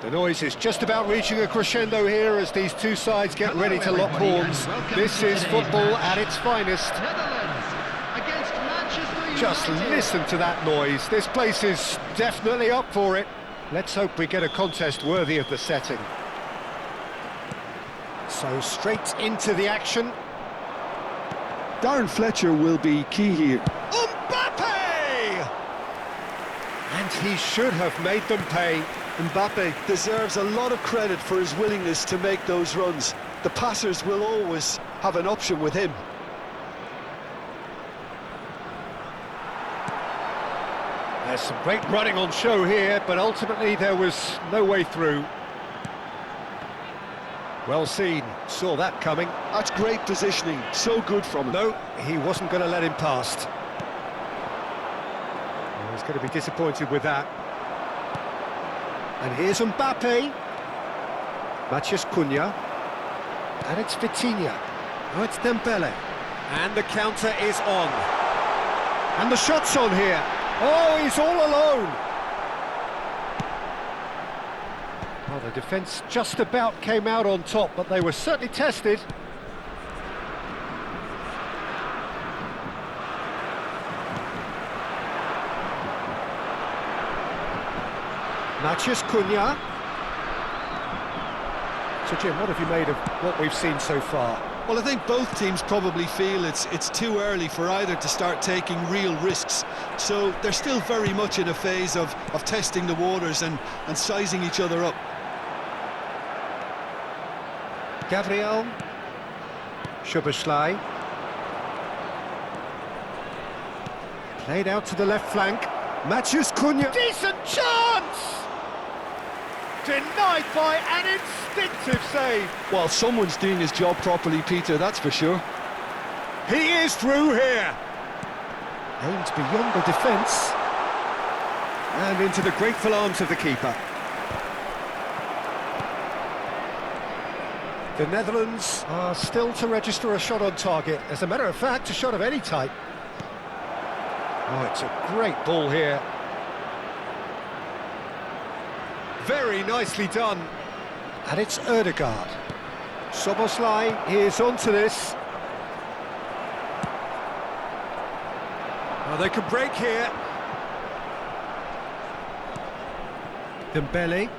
The noise is just about reaching a crescendo here as these two sides get ready to lock horns. This is football at its finest. Just listen to that noise. This place is definitely up for it. Let's hope we get a contest worthy of the setting. So straight into the action. Darren Fletcher will be key here. Mbappe! And he should have made them pay. Mbappe deserves a lot of credit for his willingness to make those runs. The passers will always have an option with him. There's some great running on show here, but ultimately there was no way through. Well seen, saw that coming. That's great positioning, so good from him. No, he wasn't going to let him past. Well, he's going to be disappointed with that. And here's Mbappe. Matheus Cunha. And it's Vitinha. Oh, it's Dembele. And the counter is on. And the shot's on here. Oh, he's all alone. Well, the defence just about came out on top, but they were certainly tested. Matheus Cunha. So Jim, what have you made of what we've seen so far? Well, I think both teams probably feel it's too early for either to start taking real risks. So they're still very much in a phase of testing the waters and sizing each other up. Gabriel. Szoboszlai. Played out to the left flank. Matheus Cunha. Decent chance! Denied by an instinctive save. Well, someone's doing his job properly, Peter, that's for sure. He is through here. Aimed beyond the defence. And into the grateful arms of the keeper. The Netherlands are still to register a shot on target. As a matter of fact, a shot of any type. Oh, it's a great ball here. Very nicely done. And it's Ødegaard. Szoboszlai is onto this. Oh, they can break here. Dembele.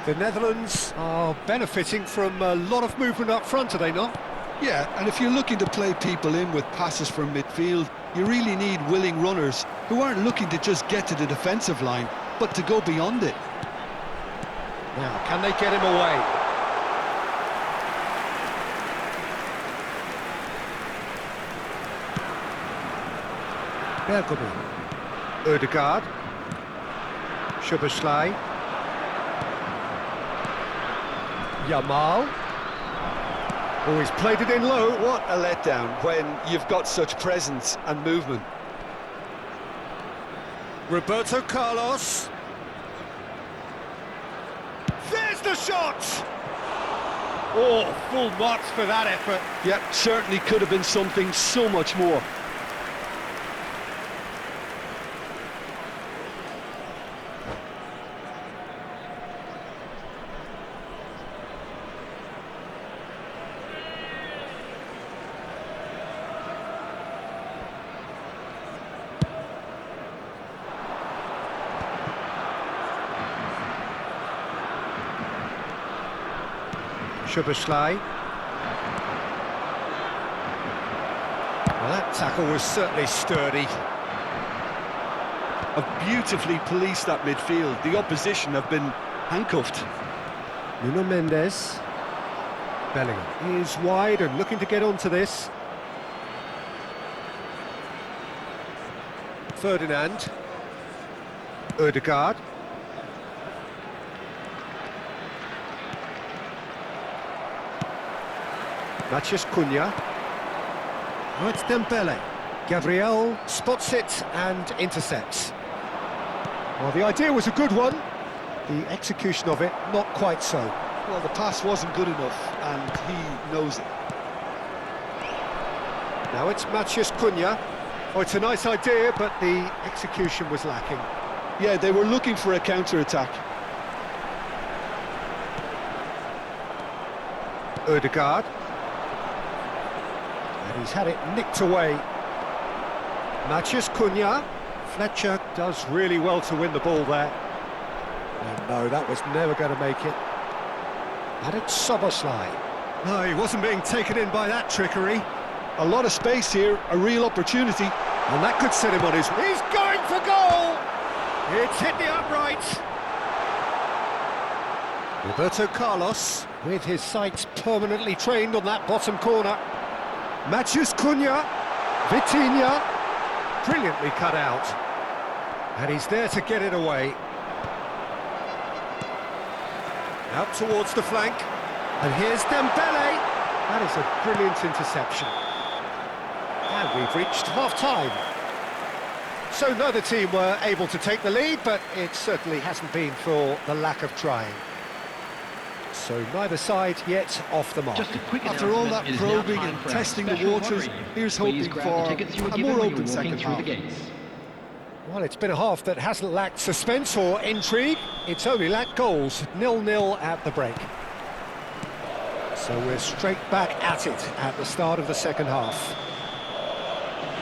The Netherlands are benefiting from a lot of movement up front, are they not? Yeah, and if you're looking to play people in with passes from midfield, you really need willing runners who aren't looking to just get to the defensive line, but to go beyond it. Now, can they get him away? Bergkamp. Ødegaard. Szoboszlai. Yamal. Oh, he's played it in low. What a letdown when you've got such presence and movement. Roberto Carlos. There's the shot! Oh, full marks for that effort. Yep, certainly could have been something so much more. Szoboszlai. Well, that tackle was certainly sturdy. Have beautifully policed that midfield. The opposition have been handcuffed. Nuno Mendes. Bellingham is wide and looking to get onto this. Ferdinand. Ødegaard. Matheus Cunha. Oh, it's Dembele. Gabriel spots it and intercepts. Well, the idea was a good one. The execution of it, not quite so. Well, the pass wasn't good enough, and he knows it. Now it's Matheus Cunha. Oh, it's a nice idea, but the execution was lacking. Yeah, they were looking for a counter-attack. Odegaard. And he's had it nicked away. Matheus Cunha. Fletcher does really well to win the ball there. And no, that was never going to make it. And it's Szoboszlai. No, he wasn't being taken in by that trickery. A lot of space here, a real opportunity. And that could set him on his... He's going for goal! It's hit the upright. Roberto Carlos, with his sights permanently trained on that bottom corner. Matheus Cunha, Vitinha, brilliantly cut out. And he's there to get it away. Out towards the flank. And here's Dembele. That is a brilliant interception. And we've reached half-time. So neither team were able to take the lead, but it certainly hasn't been for the lack of trying. So neither side yet off the mark. After all that probing and testing the waters, here's hoping for a more open second half. Well, it's been a half that hasn't lacked suspense or intrigue. It's only lacked goals. 0-0 at the break. So we're straight back at it at the start of the second half.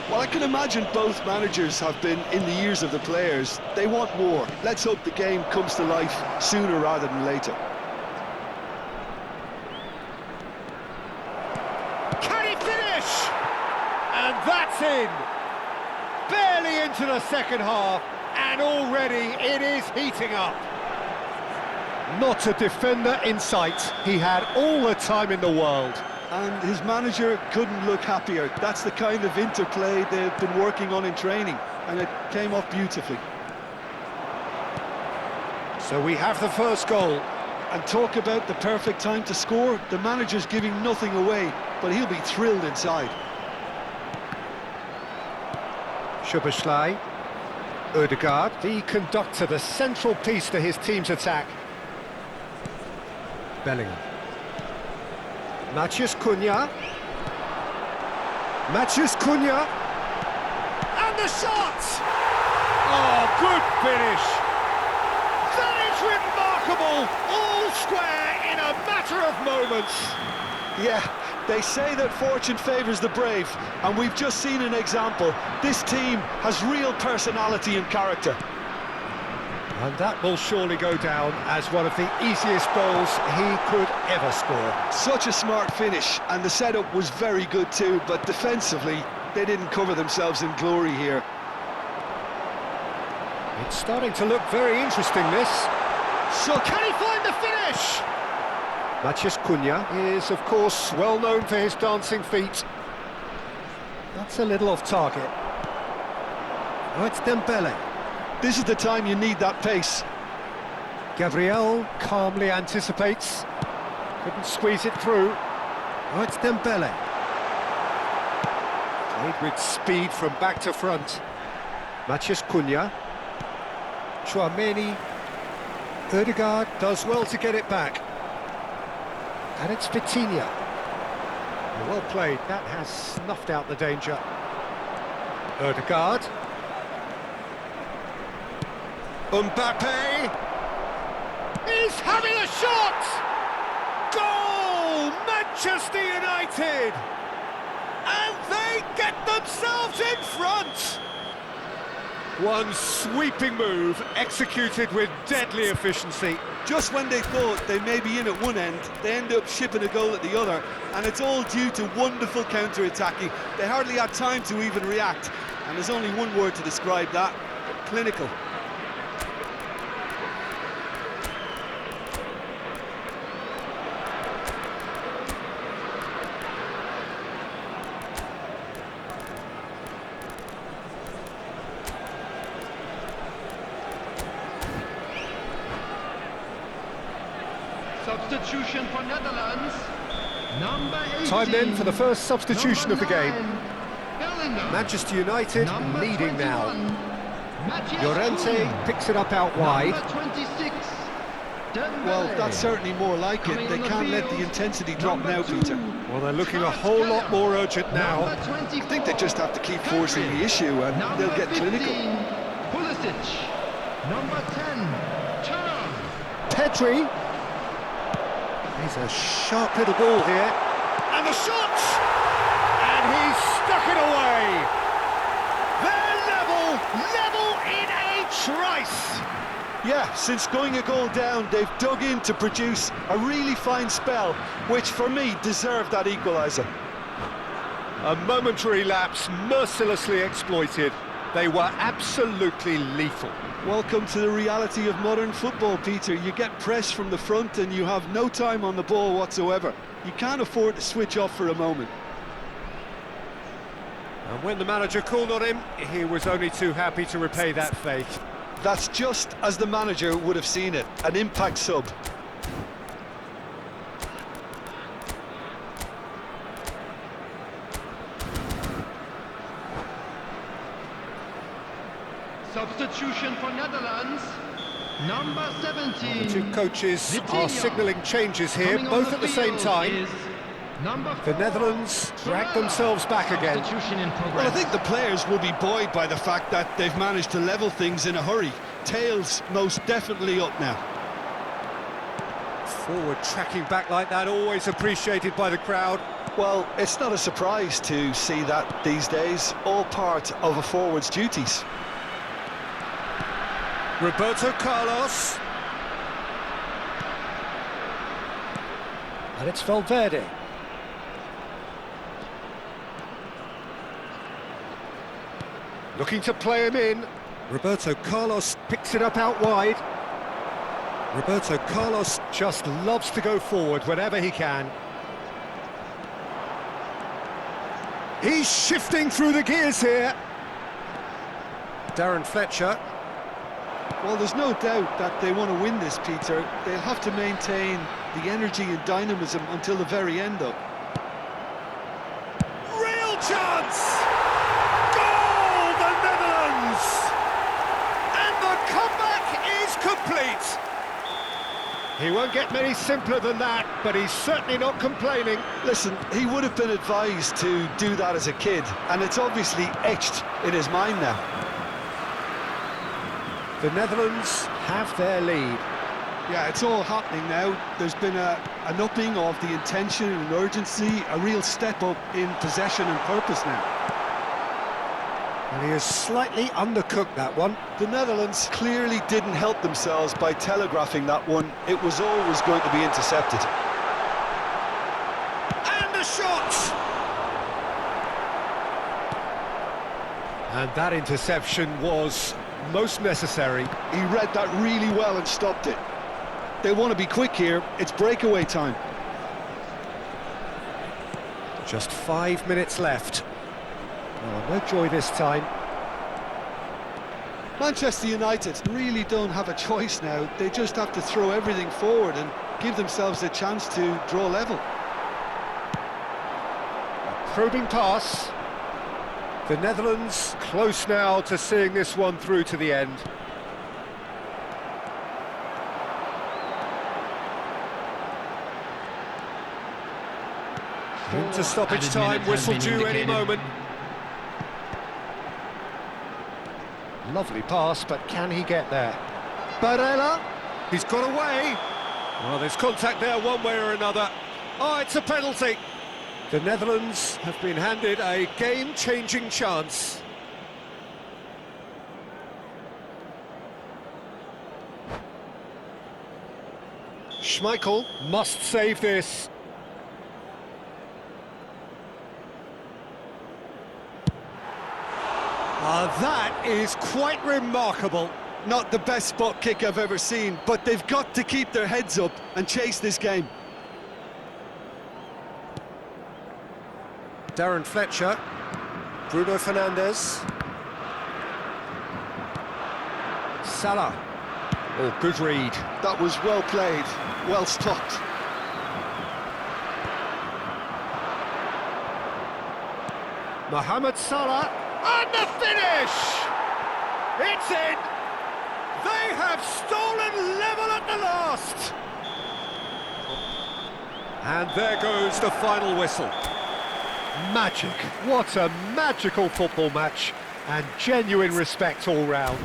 Well, I can imagine both managers have been in the ears of the players. They want more. Let's hope the game comes to life sooner rather than later. Can he finish? And that's in! Barely into the second half, and already it is heating up. Not a defender in sight. He had all the time in the world. And his manager couldn't look happier. That's the kind of interplay they've been working on in training, and it came off beautifully. So we have the first goal. And talk about the perfect time to score. The manager's giving nothing away, but he'll be thrilled inside. Szoboszlai, Odegaard, the conductor, the central piece to his team's attack. Bellingham. Matheus Cunha. Matheus Cunha. And the shot! Oh, good finish! That is remarkable! All square in a matter of moments. Yeah, they say that fortune favours the brave, and we've just seen an example. This team has real personality and character. And that will surely go down as one of the easiest goals he could ever score. Such a smart finish, and the setup was very good too, but defensively, they didn't cover themselves in glory here. It's starting to look very interesting, this. So can he find the finish? Matheus Cunha is, of course, well known for his dancing feet. That's a little off target. Oh, it's Dembele. This is the time you need that pace. Gabriel calmly anticipates. Couldn't squeeze it through. Oh, it's Dembele. Played with speed from back to front. Matheus Cunha. Tchouaméni. Odegaard does well to get it back. And it's Vitinha. Well played. That has snuffed out the danger. Odegaard. Mbappe! He's having a shot! Goal! Manchester United! And they get themselves in front! One sweeping move, executed with deadly efficiency. Just when they thought they may be in at one end, they end up shipping a goal at the other, and it's all due to wonderful counter-attacking. They hardly had time to even react, and there's only one word to describe that: clinical. Substitution for Netherlands, number 18. Time then for the first substitution of the game. Bellingham. Manchester United Number leading 21, now. Matheus Llorente Cunha. picks it up out wide. Number 26, Dembele. Well, that's certainly more like it. They can't let the intensity drop now, Peter. Well, they're looking a whole lot more urgent now. Number 24, I think they just have to keep forcing the issue, and Number they'll get 15, clinical. Pulisic. Number 10, Turner. Pedri. He's a sharp little ball here. And the shot! And he's stuck it away! They're level in a trice! Yeah, since going a goal down, they've dug in to produce a really fine spell, which for me deserved that equaliser. A momentary lapse mercilessly exploited. They were absolutely lethal. Welcome to the reality of modern football, Peter. You get pressed from the front and you have no time on the ball whatsoever. You can't afford to switch off for a moment. And when the manager called on him, he was only too happy to repay that faith. That's just as the manager would have seen it, an impact sub. Substitution for Netherlands, number 17. The two coaches are Vitinha. signalling changes here, Coming on both at the same field time. is number The 4, Netherlands drag Barella. themselves back again. Substitution in progress. Well, I think the players will be buoyed by the fact that they've managed to level things in a hurry. Tails most definitely up now. Forward tracking back like that, always appreciated by the crowd. Well, it's not a surprise to see that these days, all part of a forward's duties. Roberto Carlos. And it's Valverde. Looking to play him in. Roberto Carlos picks it up out wide. Roberto Carlos just loves to go forward whenever he can. He's shifting through the gears here. Darren Fletcher. Well, there's no doubt that they want to win this, Peter. They'll have to maintain the energy and dynamism until the very end, though. Real chance! Goal, the Netherlands! And the comeback is complete! He won't get many simpler than that, but he's certainly not complaining. Listen, he would have been advised to do that as a kid, and it's obviously etched in his mind now. The Netherlands have their lead. Yeah, it's all happening now. There's been an upping of the intention and urgency, a real step up in possession and purpose now. And he has slightly undercooked that one. The Netherlands clearly didn't help themselves by telegraphing that one. It was always going to be intercepted. And a shot! And that interception was most necessary. He read that really well and stopped it. They want to be quick here. It's breakaway time. Just 5 minutes left. Oh, no joy this time. Manchester United really don't have a choice now. They just have to throw everything forward and give themselves a chance to draw level. Probing pass. The Netherlands close now to seeing this one through to the end. Into stoppage Added time, minutes has whistle been due any indicated. moment. Lovely pass, but can he get there? Barella, he's got away. Well, there's contact there one way or another. Oh, it's a penalty. The Netherlands have been handed a game-changing chance. Schmeichel must save this. That is quite remarkable. Not the best spot kick I've ever seen, but they've got to keep their heads up and chase this game. Darren Fletcher, Bruno Fernandes, Salah. Oh, good read. That was well played, well stopped. Mohamed Salah, and the finish! It's in! They have stolen level at the last! And there goes the final whistle. Magic. What a magical football match, and genuine respect all round.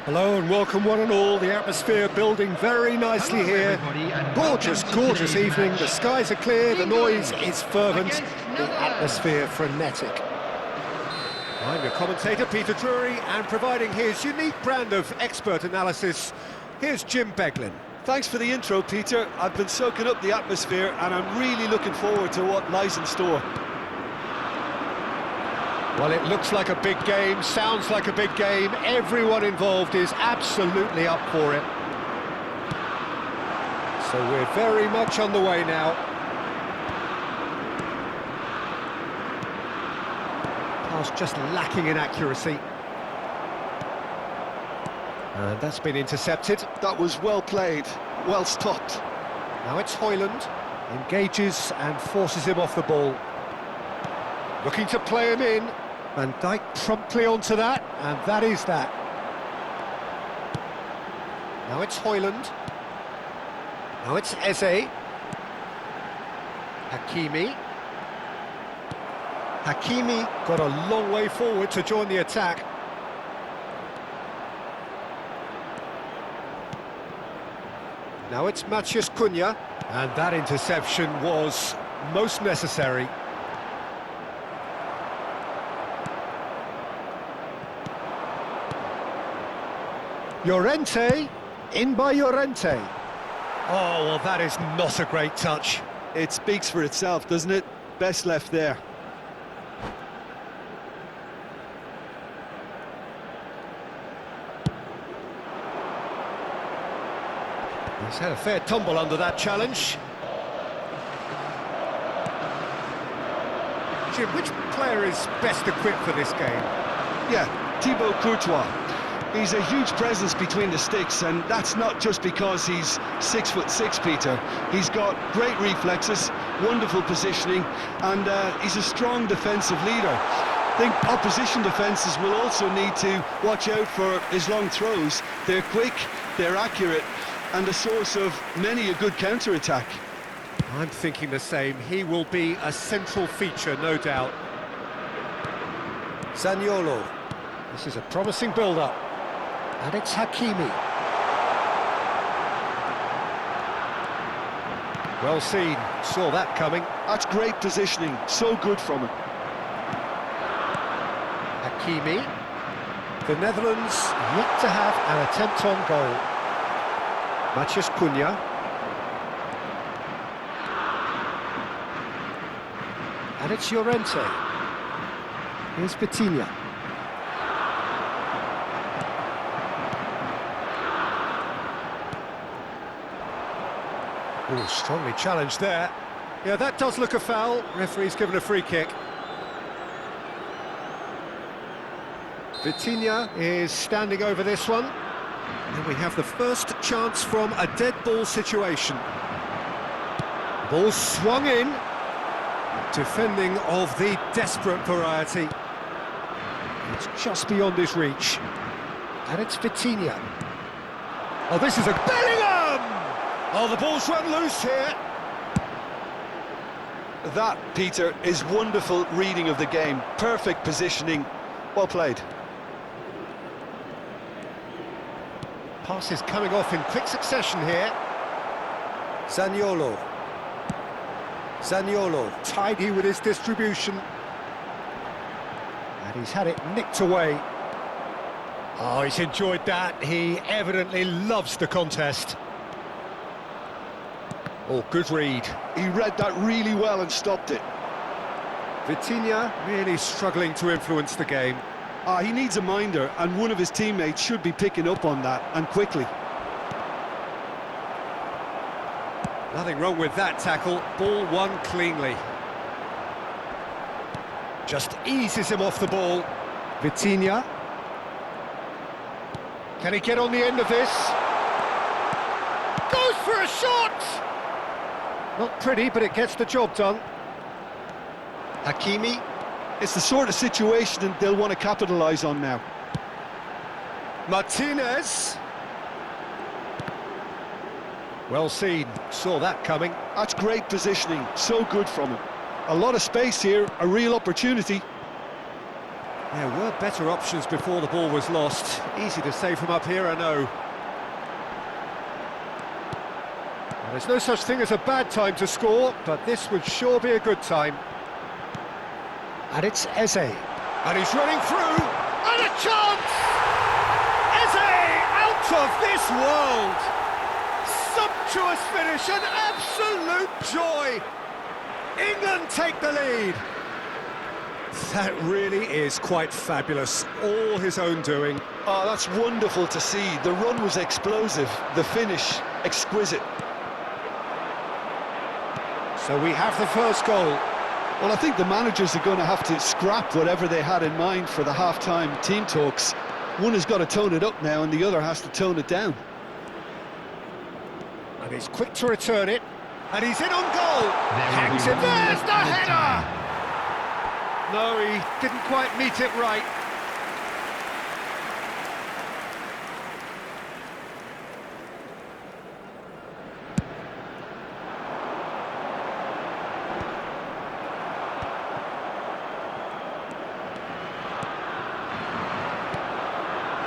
Hello and welcome one and all. The atmosphere building very nicely Hello, here. everybody, and Gorgeous, welcome to gorgeous today's evening. match. The skies are clear, the noise is fervent, against the Netherlands. atmosphere frenetic. I'm your commentator, Peter Drury, and providing his unique brand of expert analysis, here's Jim Beglin. Thanks for the intro, Peter. I've been soaking up the atmosphere and I'm really looking forward to what lies in store. Well, it looks like a big game, sounds like a big game. Everyone involved is absolutely up for it. So we're very much on the way now. Pass just lacking in accuracy. And that's been intercepted. That was well played, well stopped. Now it's Højlund. Engages and forces him off the ball. Looking to play him in. Van Dijk promptly onto that, and that is that. Now it's Højlund. Now it's Eze. Hakimi. Hakimi got a long way forward to join the attack. Now it's Potw Long, and that interception was most necessary. Llorente, in by Llorente. Oh, well, that is not a great touch. It speaks for itself, doesn't it? Best left there. He's had a fair tumble under that challenge. Jim, which player is best equipped for this game? Yeah, Thibaut Courtois. He's a huge presence between the sticks, and that's not just because he's 6'6", Peter. He's got great reflexes, wonderful positioning, and he's a strong defensive leader. I think opposition defences will also need to watch out for his long throws. They're quick, they're accurate, and a source of many a good counter-attack. I'm thinking the same. He will be a central feature, no doubt. Zaniolo. This is a promising build-up. And it's Hakimi. Well seen, saw that coming. That's great positioning, so good from him. Hakimi. The Netherlands yet to have an attempt on goal. Potw Long. And it's Llorente. Here's Potw. Oh, strongly challenged there. Yeah, that does look a foul. Referee's given a free kick. Potw is standing over this one. And we have the first chance from a dead ball situation. Ball swung in. Defending of the desperate variety. It's just beyond his reach. And it's Potw. Oh, this is a Bellingham! Oh, the ball's run loose here. That, Peter, is wonderful reading of the game. Perfect positioning. Well played. Passes coming off in quick succession here. Zaniolo. Zaniolo, tidy with his distribution. And he's had it nicked away. Oh, he's enjoyed that. He evidently loves the contest. Oh, good read. He read that really well and stopped it. Potw really struggling to influence the game. He needs a minder, and one of his teammates should be picking up on that, and quickly. Nothing wrong with that tackle. Ball won cleanly. Just eases him off the ball. Potw. Can he get on the end of this? Goes for a shot! Not pretty, but it gets the job done. Hakimi. It's the sort of situation that they'll want to capitalise on now. Martinez. Well seen, saw that coming. That's great positioning, so good from him. A lot of space here, a real opportunity. There were better options before the ball was lost. Easy to say from up here, I know. Well, there's no such thing as a bad time to score, but this would sure be a good time. And it's Eze. And he's running through. And a chance! Eze out of this world! Sumptuous finish, an absolute joy! England take the lead. That really is quite fabulous, all his own doing. Oh, that's wonderful to see. The run was explosive, the finish exquisite. So we have the first goal. Well, I think the managers are going to have to scrap whatever they had in mind for the half-time team talks. One has got to tone it up now and the other has to tone it down. And he's quick to return it. And he's in on goal. Hangs it. There's the header! No, he didn't quite meet it right.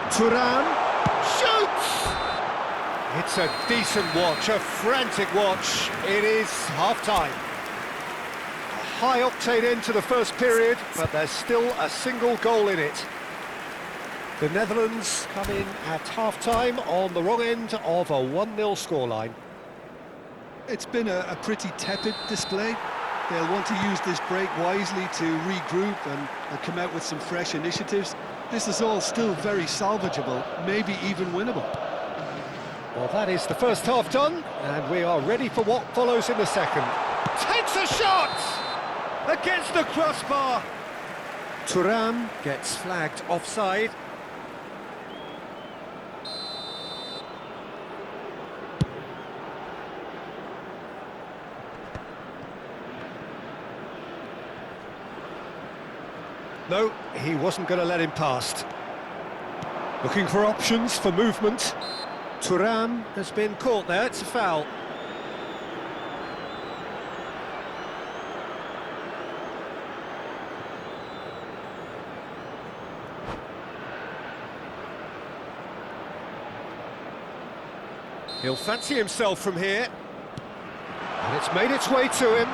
Thuram shoots! It's a decent watch, a frantic watch. It is half-time. A high-octane end to the first period, but there's still a single goal in it. The Netherlands come in at half-time on the wrong end of a 1-0 scoreline. It's been a pretty tepid display. They'll want to use this break wisely to regroup and come out with some fresh initiatives. This is all still very salvageable, maybe even winnable. Well, that is the first half done, and we are ready for what follows in the second. Takes a shot! Against the crossbar! Thuram gets flagged offside. No, he wasn't going to let him past. Looking for options for movement. Thuram has been caught there, it's a foul. He'll fancy himself from here. And it's made its way to him.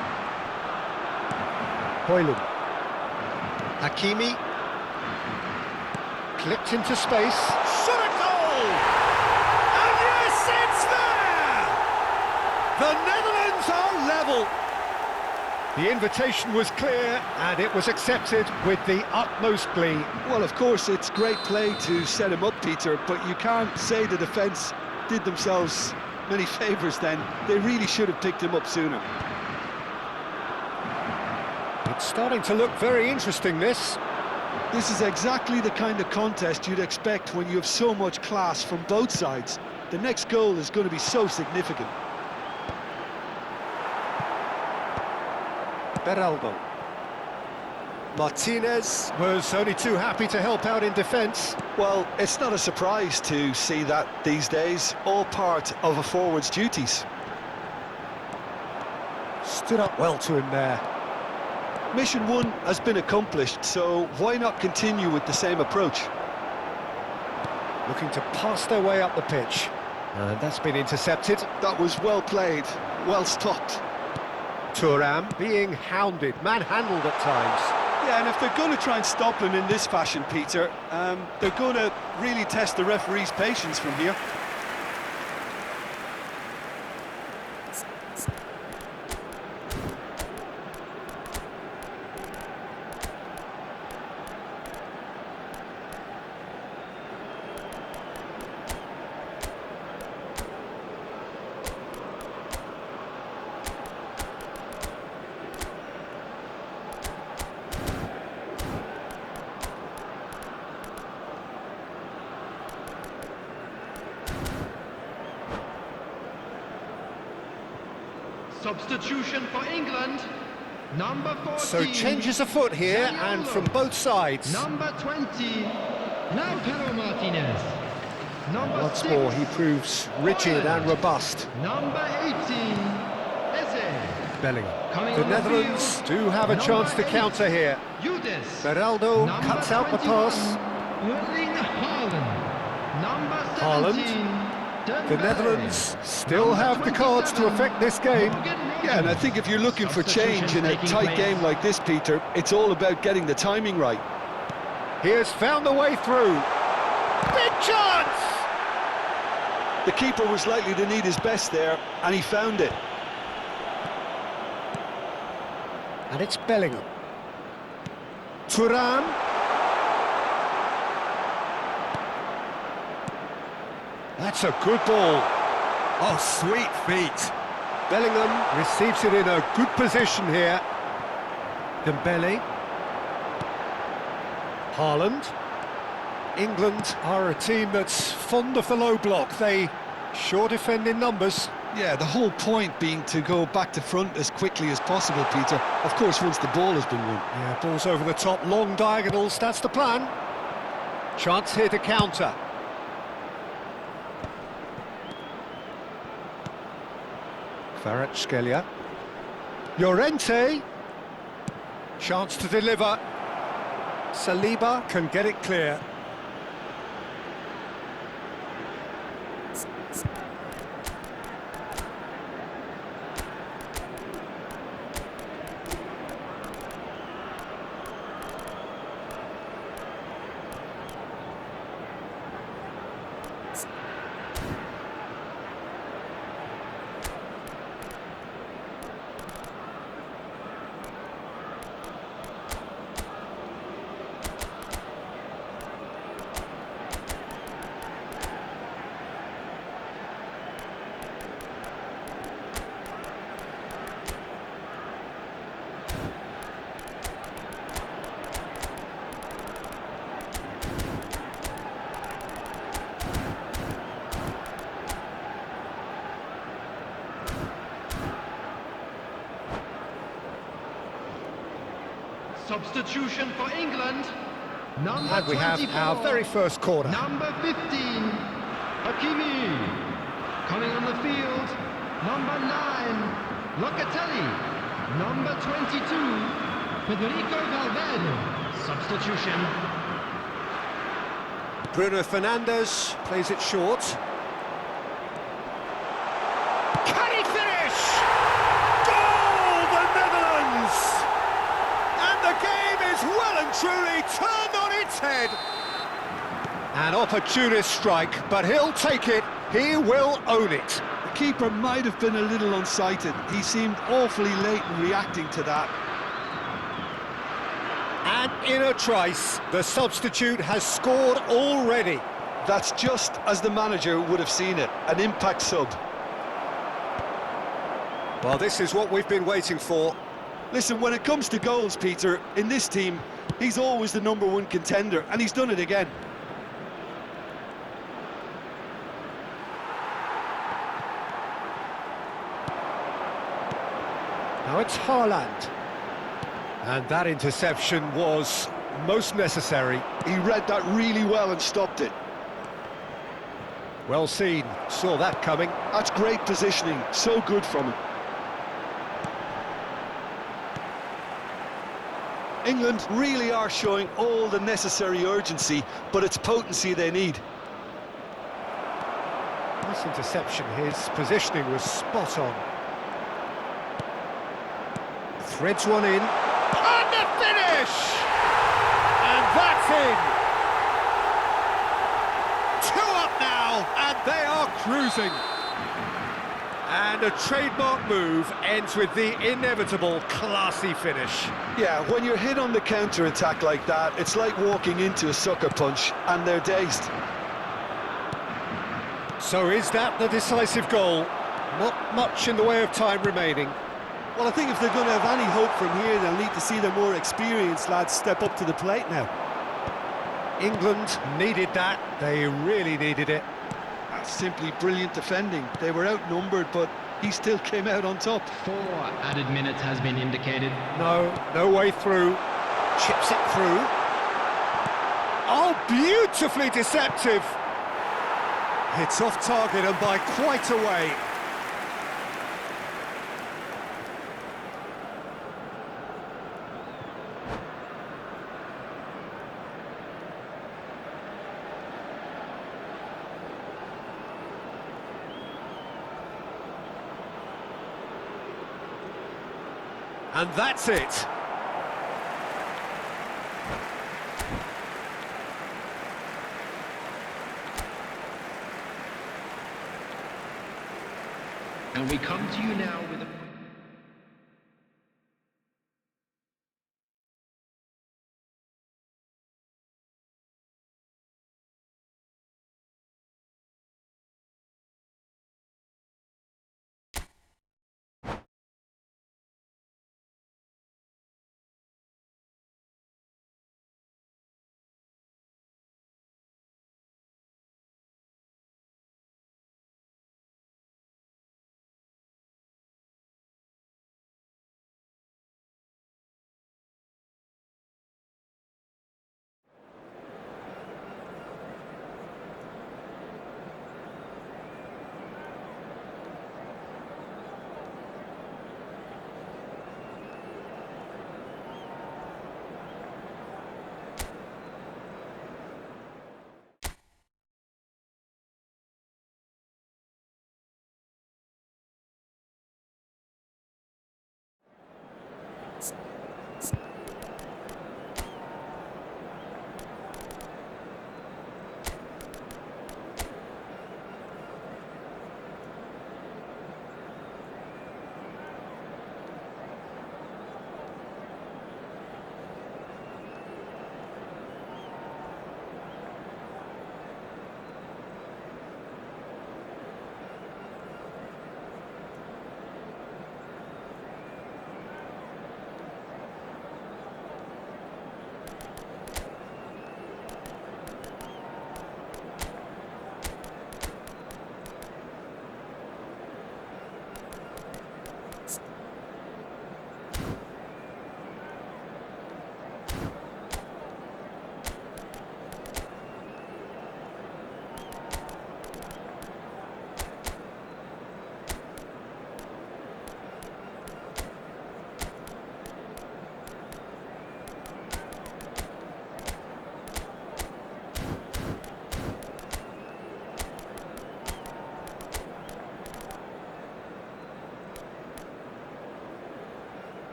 Højlund. Hakimi. Clipped into space. Shot a goal! And yes, it's there! The Netherlands are level. The invitation was clear and it was accepted with the utmost glee. Well, of course, it's great play to set him up, Peter, but you can't say the defence did themselves many favours then. They really should have picked him up sooner. It's starting to look very interesting, this. This is exactly the kind of contest you'd expect when you have so much class from both sides. The next goal is going to be so significant. Beraldo. Martinez was only too happy to help out in defence. Well, it's not a surprise to see that these days, all part of a forward's duties. Stood up well to him there. Mission 1 has been accomplished, so why not continue with the same approach? Looking to pass their way up the pitch. And that's been intercepted. That was well played, well stopped. Thuram being hounded, manhandled at times. Yeah, and if they're going to try and stop him in this fashion, Peter, they're going to really test the referee's patience from here. Substitution for England, number 14. So changes afoot here, and from both sides. Number 20, Lautaro Martinez. Number Once 6, more, he proves rigid and robust. Number 18, Eze. Bellingham. Coming The on the Netherlands field, do have a number chance to 8. counter here. Judas. Beraldo Number cuts out the 21, pass. Erling Haaland. Number Haaland. 17, The Dembele. Netherlands still Number have the cards to 27, affect this game. Yeah, and I think if you're looking for change in a tight game like this, Peter, it's all about getting the timing right. He has found the way through. Big chance! The keeper was likely to need his best there, and he found it. And it's Bellingham. Thuram. That's a good ball. Oh, sweet feet. Bellingham receives it in a good position here. Dembele. Haaland. England are a team that's fond of the low block. They sure defend in numbers. Yeah, the whole point being to go back to front as quickly as possible, Peter. Of course, once the ball has been won. Yeah, balls over the top, long diagonals, that's the plan. Chance here to counter. Kvaratskhelia. Llorente. Chance to deliver. Saliba can get it clear. Substitution for England. Number And we have 24, our very first corner. Number 15, Hakimi. Coming on the field, number 9, Locatelli. Number 22, Federico Valverde. Substitution. Bruno Fernandes plays it short. Can he finish? Goal, the Netherlands! And the game is well and truly turned on its head. An opportunist strike, but he'll take it. He will own it. The keeper might have been a little unsighted. He seemed awfully late in reacting to that. And in a trice, the substitute has scored already. That's just as the manager would have seen it, an impact sub. Well, this is what we've been waiting for. Listen, when it comes to goals, Peter, in this team, he's always the #1 contender, and he's done it again. Now it's Haaland. And that interception was most necessary. He read that really well and stopped it. Well seen, saw that coming. That's great positioning, so good from him. England really are showing all the necessary urgency, but it's potency they need. Nice interception, his positioning was spot on. Threads one in. And the finish! And that's in! 2 up now, and they are cruising. And a trademark move ends with the inevitable classy finish. Yeah, when you're hit on the counter-attack like that, it's like walking into a sucker punch, and they're dazed. So is that the decisive goal? Not much in the way of time remaining. Well, I think if they're going to have any hope from here, they'll need to see their more experienced lads step up to the plate now. England needed that, they really needed it. That's simply brilliant defending. They were outnumbered, but he still came out on top. 4 added minutes has been indicated. No way through. Chips it through. Oh, beautifully deceptive. It's off target and by quite a way. And that's it. And we come to you now with a...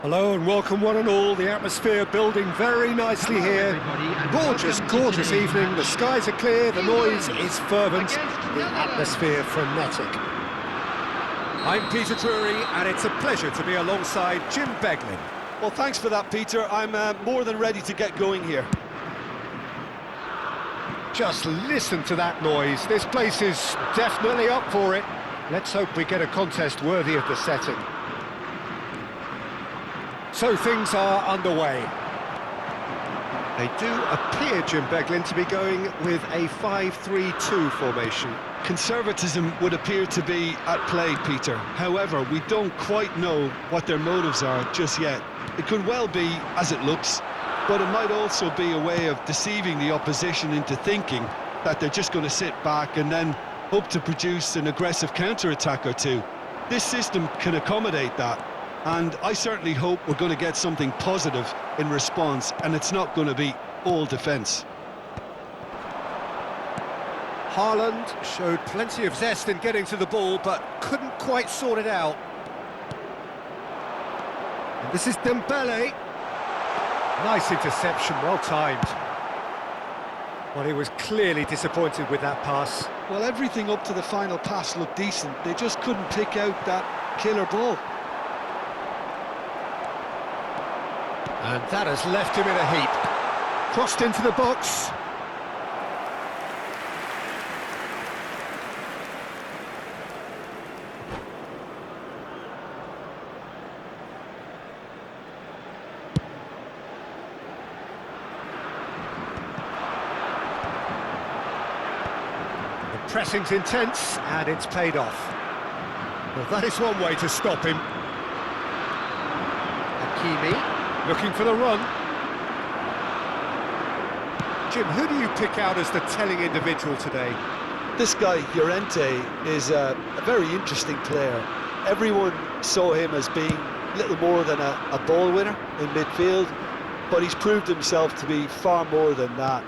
Hello and welcome one and all. The atmosphere building very nicely here. Gorgeous, gorgeous evening. The skies are clear, the noise is fervent, the atmosphere frenetic. I'm Peter Drury and it's a pleasure to be alongside Jim Beglin. Well, thanks for that, Peter. I'm more than ready to get going here. Just listen to that noise. This place is definitely up for it. Let's hope we get a contest worthy of the setting. So things are underway. They do appear, Jim Beglin, to be going with a 5-3-2 formation. Conservatism would appear to be at play, Peter. However, we don't quite know what their motives are just yet. It could well be as it looks, but it might also be a way of deceiving the opposition into thinking that they're just going to sit back and then hope to produce an aggressive counter-attack or two. This system can accommodate that. And I certainly hope we're going to get something positive in response, and it's not going to be all defence. Haaland showed plenty of zest in getting to the ball, but couldn't quite sort it out. And this is Dembele. Nice interception, well timed. Well, he was clearly disappointed with that pass. Well, everything up to the final pass looked decent. They just couldn't pick out that killer ball. And that has left him in a heap. Crossed into the box. pressing's intense, and it's paid off. Well, that is one way to stop him. Hakimi, looking for the run. Jim, who do you pick out as the telling individual today? This guy, Llorente, is a very interesting player. Everyone saw him as being little more than a ball winner in midfield, but he's proved himself to be far more than that.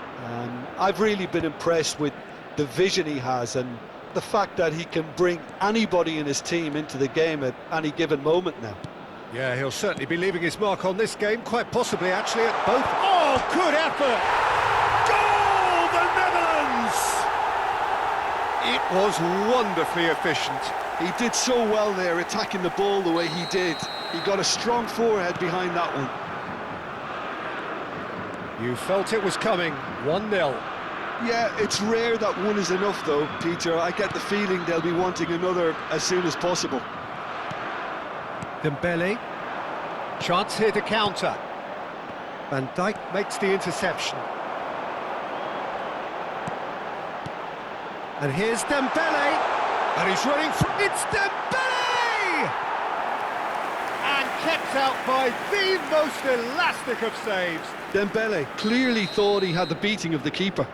I've really been impressed with the vision he has and the fact that he can bring anybody in his team into the game at any given moment now. Yeah, he'll certainly be leaving his mark on this game, quite possibly actually at both. Oh, good effort! Goal, the Netherlands! It was wonderfully efficient. He did so well there, attacking the ball the way he did. He got a strong forehead behind that one. You felt it was coming, 1-0. Yeah, it's rare that one is enough though, Peter. I get the feeling they'll be wanting another as soon as possible. Dembele, chance here to counter. Van Dijk makes the interception. And here's Dembele, and he's running through. It's Dembele! And kept out by the most elastic of saves. Dembele clearly thought he had the beating of the keeper.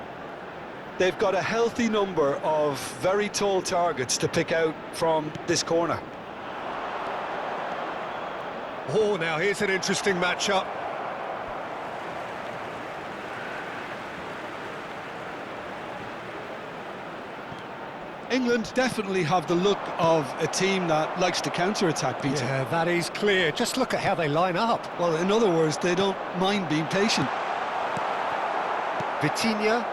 They've got a healthy number of very tall targets to pick out from this corner. Oh, now here's an interesting matchup. England definitely have the look of a team that likes to counter-attack, Peter. Yeah, that is clear. Just look at how they line up. Well, in other words, they don't mind being patient. Vitinha,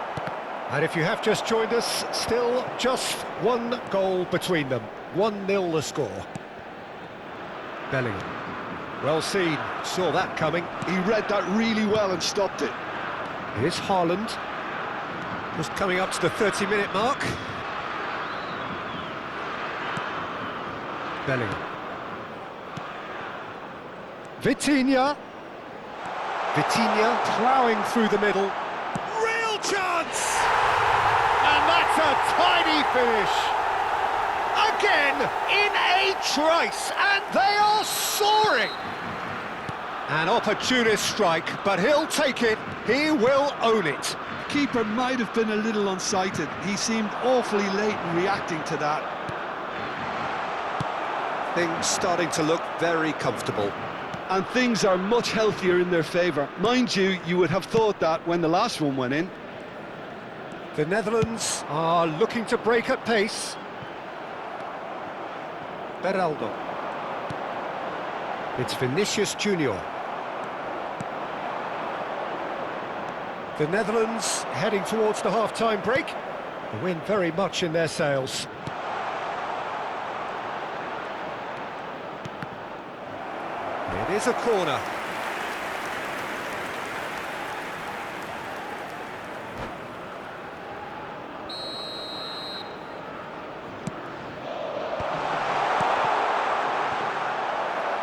and if you have just joined us, still just one goal between them. 1-0 the score. Bellingham, well seen, saw that coming. He read that really well and stopped it. Here's Haaland, just coming up to the 30-minute mark. Bellingham. Vitinha ploughing through the middle. Real chance! And that's a tiny finish. Again, in a trice, and they are soaring. An opportunist strike, but he'll take it. He will own it. Keeper might have been a little unsighted. He seemed awfully late in reacting to that. Things starting to look very comfortable. And things are much healthier in their favour. Mind you, you would have thought that when the last one went in. The Netherlands are looking to break at pace. Beraldo. It's Vinicius Junior. The Netherlands heading towards the half-time break. The wind very much in their sails. It is a corner.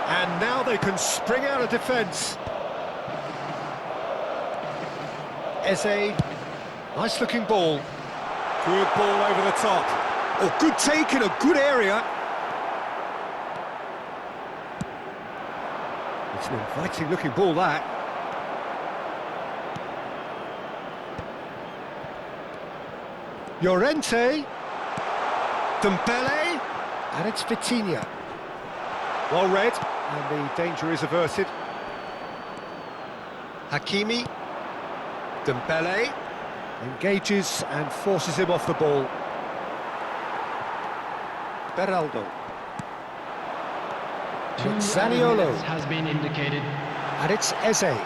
And now they can spring out of defence. Eze, nice looking ball. Good ball over the top. Oh, good take in a good area. It's an inviting looking ball, that. Llorente. Dembele. And it's Vitinha. Well read, and the danger is averted. Hakimi. Dembele engages and forces him off the ball. Beraldo. Zaniolo has been indicated. And it's Eze.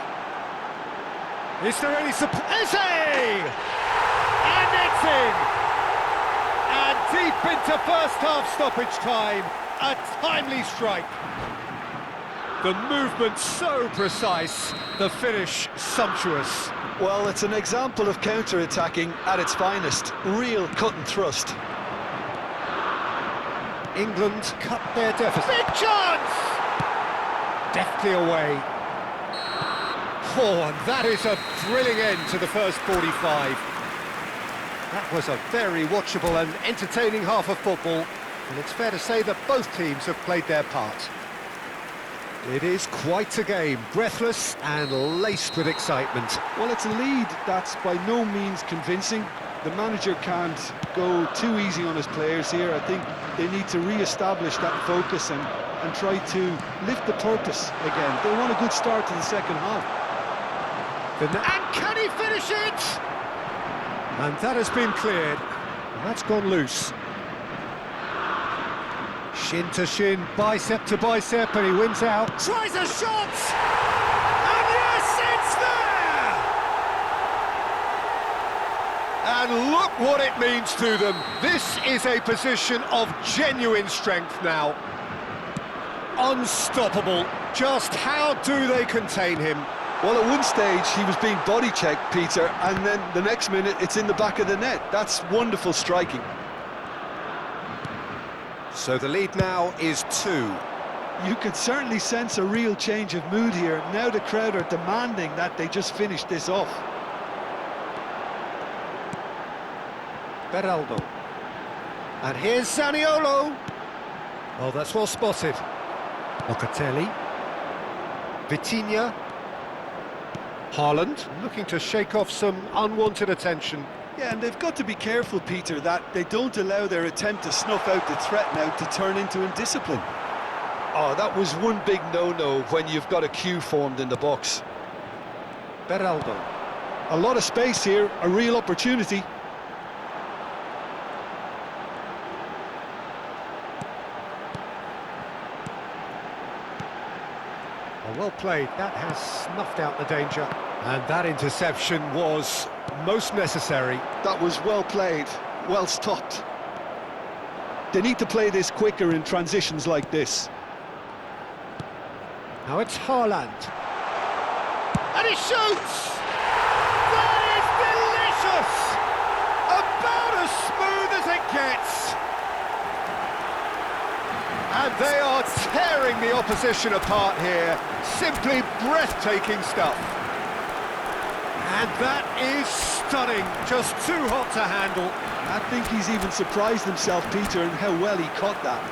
Is there any support? Eze! And it's in! And deep into first half stoppage time, a timely strike. The movement so precise, the finish sumptuous. Well, it's an example of counter-attacking at its finest. Real cut and thrust. England cut their deficit. Big chance! Deftly away. Oh, and that is a thrilling end to the first 45. That was a very watchable and entertaining half of football, and it's fair to say that both teams have played their part. It is quite a game, breathless and laced with excitement. Well, it's a lead that's by no means convincing. The manager can't go too easy on his players here. I think they need to re-establish that focus and try to lift the purpose again. They want a good start to the second half. And can he finish it? And that has been cleared. And that's gone loose. Shin to shin, bicep to bicep, and he wins out. Tries a shot! And yes, it's there! And look what it means to them. This is a position of genuine strength now. Unstoppable. Just how do they contain him? Well, at one stage he was being body checked, Peter, and then the next minute it's in the back of the net. That's wonderful striking. So the lead now is 2. You can certainly sense a real change of mood here. Now the crowd are demanding that they just finish this off. Beraldo. And here's Zaniolo. Oh, that's well spotted. Locatelli. Vitinha. Haaland, looking to shake off some unwanted attention. Yeah, and they've got to be careful, Peter, that they don't allow their attempt to snuff out the threat now to turn into indiscipline. Oh, that was one big no-no when you've got a queue formed in the box. Beraldo. A lot of space here, a real opportunity. Oh, well played, that has snuffed out the danger. And that interception was most necessary. That was well played, well stopped. They need to play this quicker in transitions like this. Now it's Haaland. And he shoots! That is delicious! About as smooth as it gets. And they are tearing the opposition apart here. Simply breathtaking stuff. And that is stunning, just too hot to handle. I think he's even surprised himself, Peter, in how well he caught that.